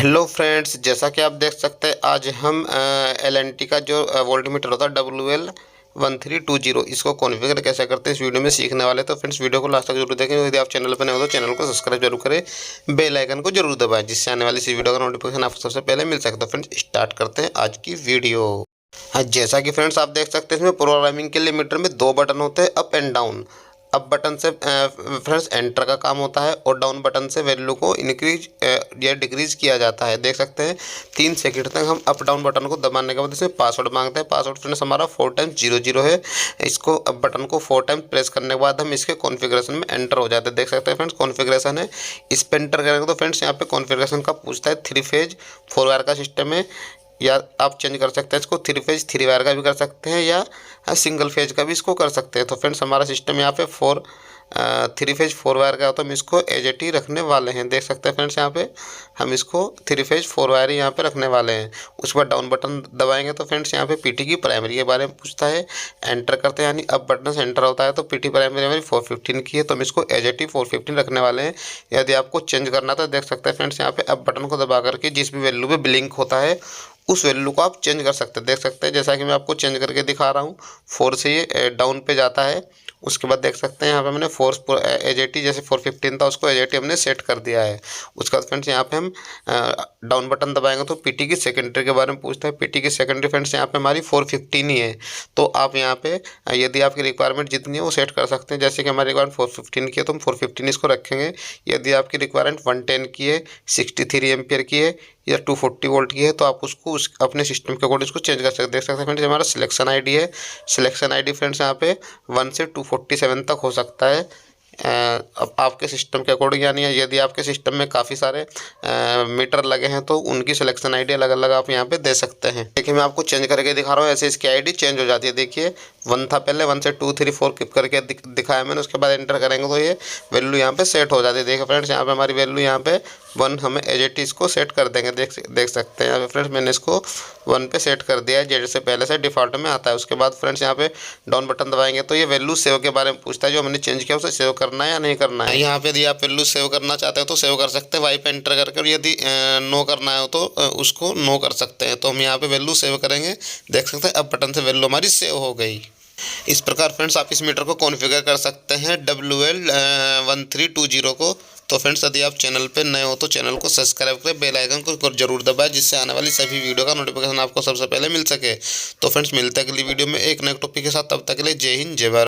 Hello friends, जैसा कि आप देख सकते हैं आज हम एल&टी का जो वोल्टमीटर होता है WL1320 इसको कॉन्फ़िगर कैसे करते हैं इस वीडियो में सीखने वाले। तो फ्रेंड्स वीडियो को लास्ट तक जरूर देखें। यदि आप चैनल पर नए हो तो चैनल को सब्सक्राइब जरूर करें, बेल आइकन को जरूर दबाएं जिससे आने वाली इस वीडियो का नोटिफिकेशन आपको सबसे पहले मिल सके। तो फ्रेंड्स स्टार्ट करते हैं आज की वीडियो। हाँ, जैसा कि फ्रेंड्स आप देख सकते हैं इसमें प्रोग्रामिंग के लिए मीटर में दो बटन होते हैं, up and down. Up button से फ्रेंड्स एंटर का काम होता है और डाउन बटन से वैल्यू को इंक्रीज या डिक्रीज किया जाता है। देख सकते हैं 3 सेकंड तक हम अप डाउन बटन को दबाने के बाद इसमें पासवर्ड मांगते हैं। पासवर्ड फ्रेंड्स हमारा 4 टाइम्स 00 है। इसको अप बटन को 4 टाइम्स प्रेस करने के बाद हम इसके कॉन्फ़िगरेशन में एंटर हो जाते हैं। देख सकते हैं फ्रेंड्स कॉन्फ़िगरेशन है, इस पर एंटर करेंगे तो फ्रेंड्स यहाँ पे कॉन्फ़िगरेशन का पूछता है। 3 फेज 4 वायर का सिस्टम है, या आप चेंज कर सकते हैं इसको 3 फेज 3 वायर का भी कर सकते हैं या सिंगल फेज का भी इसको कर सकते हैं। तो फ्रेंड्स हमारा सिस्टम यहाँ पे 3 फेज 4 वायर का है तो हम इसको एज इट ही रखने वाले हैं। देख सकते हैं फ्रेंड्स यहाँ पे हम इसको 3 फेज 4 वायर ही यहाँ पे रखने वाले हैं। उसके बाद डाउन बटन दबाएंगे तो फ्रेंड्स यहाँ पे पीटी की प्राइमरी के बारे में पूछता है। एंटर करते हैं यानी अप बटन से एंटर होता है तो पीटी प्राइमरी हमारी 415 की है तो हम इसको एज इट ही 415 रखने वाले हैं। यदि आपको चेंज करना तो देख सकते हैं फ्रेंड्स यहाँ पे अप बटन को दबा करके जिस भी वैल्यू पे ब्लिंक होता है उस वैल्यू को आप चेंज कर सकते हैं। देख सकते हैं जैसा कि मैं आपको चेंज करके दिखा रहा हूँ, 4 से ये डाउन पे जाता है। उसके बाद देख सकते हैं यहाँ पे मैंने 4 एज जैसे 415 था उसको एज हमने सेट कर दिया है। उसके बाद फ्रेंड्स यहाँ पे हम डाउन बटन दबाएंगे तो पीटी की सेकेंडरी के बारे में पूछता है। पीटी की सेकेंडरी फ्रेंड्स यहाँ पे हमारी 415 ही है तो आप यहाँ पे यदि आपकी रिक्वायरमेंट जितनी है वो सेट कर सकते हैं। जैसे कि हमारी रिक्वायरमेंट 415 की है तो हम 415 इसको रखेंगे। यदि आपकी रिक्वायरमेंट 110 की है, 63 एम्पियर की है या 240 वोल्ट की है तो आप उसको अपने सिस्टम के अकॉर्डिंग इसको चेंज कर सकते हैं। देख सकते हैं फ्रेंड्स हमारा सिलेक्शन आईडी है। सिलेक्शन आईडी फ्रेंड्स यहाँ पे 1 से 247 तक हो सकता है अब आपके सिस्टम के अकॉर्डिंग, यानी यदि आपके सिस्टम में काफ़ी सारे मीटर लगे हैं तो उनकी सिलेक्शन आईडी अलग अलग आप यहाँ पे दे सकते हैं। देखिए मैं आपको चेंज करके दिखा रहा हूँ, ऐसे इसकी आईडी चेंज हो जाती है। देखिए 1 था पहले, 1 से 2 3 4 किप करके दिखाया मैंने। उसके बाद एंटर करेंगे तो ये वैल्यू यहाँ पे सेट हो जाती है। देखिए फ्रेंड्स यहाँ पे हमारी वैल्यू यहाँ पे 1 हमें एज इट इसको सेट कर देंगे। देख सकते हैं यहाँ पे फ्रेंड्स मैंने इसको 1 पे सेट कर दिया है जैसे पहले से डिफ़ॉल्ट में आता है। उसके बाद फ्रेंड्स यहाँ पे डाउन बटन दबाएंगे तो ये वैल्यू सेव के बारे में पूछता है, जो हमने चेंज किया उसे सेव करना है या नहीं करना है। यहाँ पे यदि आप वैल्यू सेव करना चाहते हो तो सेव कर सकते हैं वाई पे एंटर करके, और यदि नो करना है तो उसको नो कर सकते हैं। तो हम यहाँ पे वैल्यू सेव करेंगे। देख सकते हैं अब बटन से वैल्यू हमारी सेव हो गई। इस प्रकार फ्रेंड्स आप इस मीटर को कॉन्फ़िगर कर सकते हैं WL1320 को। तो फ्रेंड्स यदि आप चैनल पे नए हो तो चैनल को सब्सक्राइब करें, बेल आइकन को जरूर दबाएं जिससे आने वाली सभी वीडियो का नोटिफिकेशन आपको सबसे पहले मिल सके। तो फ्रेंड्स मिलते हैं अगली वीडियो में एक नए टॉपिक के साथ। तब तक के लिए जय हिंद जय भारत।